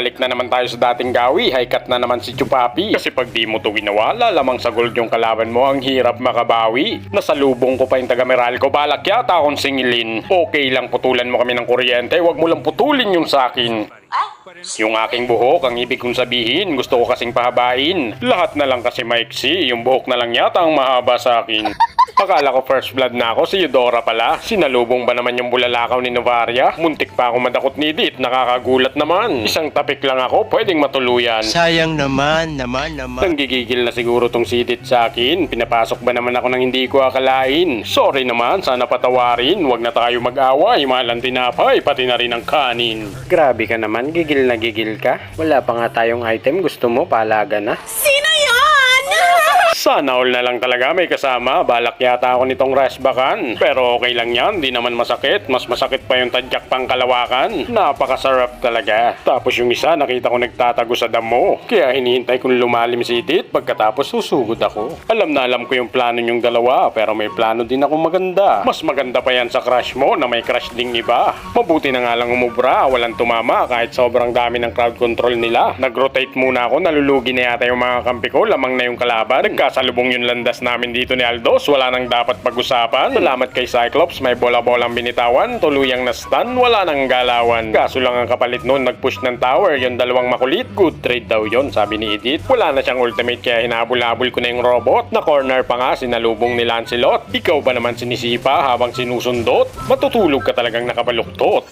balik na naman tayo sa dating gawi. High cut na naman si Chupapi. Kasi pag di mo to ginawa, lalamang sa gold yung kalaban mo, ang hirap makabawi. Nasalubong ko pa yung taga Meralco, balak yata akong singilin. Okay lang putulan mo kami ng kuryente, wag mo lang putulin yung sakin. Yung aking buhok, ang ibig kong sabihin, gusto ko kasing pahabain. Lahat na lang kasi maiksi, yung buhok na lang yata ang mahaba sa akin. Akala ko first blood na ako, si Eudora pala. Sinalubong ba naman yung bulalakaw ni Novaria? Muntik pa ako madakot ni Edith, nakakagulat naman. Isang tapik lang ako, pwedeng matuluyan. Sayang naman. Nanggigigil na siguro tong si Edith sa akin. Pinapasok ba naman ako nang hindi ko akalain? Sorry naman, sana patawarin. Wag na tayo mag-away, mahal ang tinapay, pati na rin ang kanin. Grabe ka naman, gigil na gigil ka. Wala pa nga tayong item, gusto mo palaga na? Sino yan? Sana all na lang talaga may kasama. Balak yata ako nitong rashbakan. Pero okay lang yan, di naman masakit. Mas masakit pa yung tadyak pang kalawakan. Napakasarap talaga. Tapos yung isa nakita ko nagtatago sa damo. Kaya hinihintay kong lumalim si Edith. Pagkatapos susugod ako. Alam na alam ko yung plano nyong dalawa. Pero may plano din ako maganda. Mas maganda pa yan sa crush mo na may crush ding iba. Mabuti na nga lang umubra. Walang tumama kahit sobrang dami ng crowd control nila. Nag-rotate muna ako. Nalulugi na yata yung mga kampi ko. Lamang na yung kalaban. Nagkasalubong yung landas namin dito ni Aldos. Wala nang dapat pag-usapan. Salamat kay Cyclops. May bola-bolang binitawan. Tuluyang na stun. Wala nang galawan. Kaso lang ang kapalit noon nag-push ng tower. Yung dalawang makulit. Good trade daw yon, sabi ni Edith. Wala na siyang ultimate kaya hinabol-habol ko na yung robot. Na corner pa nga sinalubong ni Lancelot. Ikaw ba naman sinisipa habang sinusundot? Matutulog ka talagang nakabaluktot.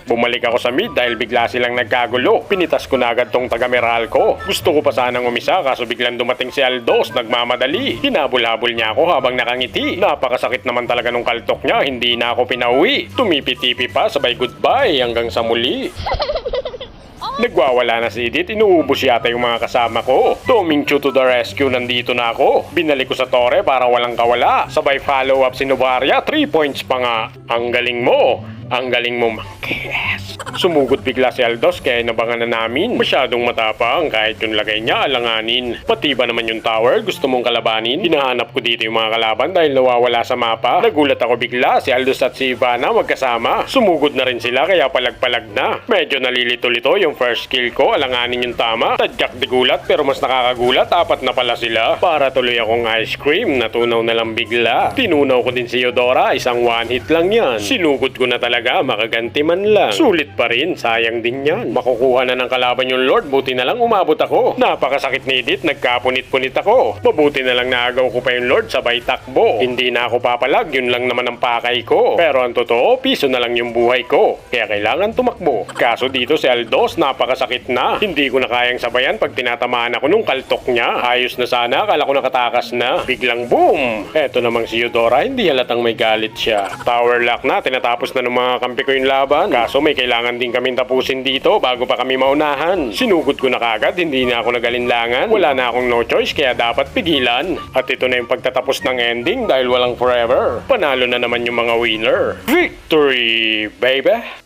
Bumalik ako sa mid dahil bigla silang nagkagulo. Pinitas ko na agad tong taga Meralco. Gusto ko pa sanang umisa kaso biglang dumating si Aldos, nagmamadali. Hinabol-habol niya ako habang nakangiti. Napakasakit naman talaga nung kaltok niya, hindi na ako pinauwi. Tumipi-tipi pa, sabay goodbye hanggang sa muli. Nagwawala na si Edith, inuubos yata yung mga kasama ko. Tomingchu to the rescue, nandito na ako. Binalik ko sa tore para walang kawala. Sabay follow up si Novaria, 3 points pa nga. Ang galing mo. Ang galing mo, Mangkes. Sumugod bigla si Aldos kaya inabangan na namin. Masyadong matapang kahit yung lagay niya alanganin. Pati ba naman yung tower gusto mong kalabanin? Hinahanap ko dito yung mga kalaban dahil nawawala sa mapa. Nagulat ako bigla si Aldos at si Ivana magkasama. Sumugod na rin sila kaya palag-palag na. Medyo nalilito-lito yung first kill ko. Alanganin yung tama. Tadyak di gulat pero mas nakakagulat. Apat na pala sila. Para tuloy akong ice cream. Natunaw na lang bigla. Tinunaw ko din si Eudora. Isang one hit lang yan. Sinugod ko na talaga. Makaganti man lang. Sulit pa rin. Sayang din yan. Makukuha na ng kalaban yung Lord. Buti na lang umabot ako. Napakasakit ni Edith. Nagkapunit-punit ako. Mabuti na lang naagaw ko pa yung Lord. Sabay takbo. Hindi na ako papalag. Yun lang naman ang pakay ko. Pero ang totoo, piso na lang yung buhay ko. Kaya kailangan tumakbo. Kaso dito si Aldos, napakasakit na. Hindi ko na kayang sabayan pag tinatamaan ako nung kaltok niya. Ayos na sana. Akala ko nakatakas na. Biglang boom! Eto namang si Eudora. Hindi halatang may galit siya. Tower lock na. Tinatapos na ng mga kampi ko yung laban. Kaso may kailangan din kaming tapusin dito bago pa kami maunahan. Sinugod ko na kagad. Hindi na ako nagalinlangan. Wala na akong no choice kaya dapat pigilan. At ito na yung pagtatapos ng ending dahil walang forever. Panalo na naman yung mga winner. Victory, baby!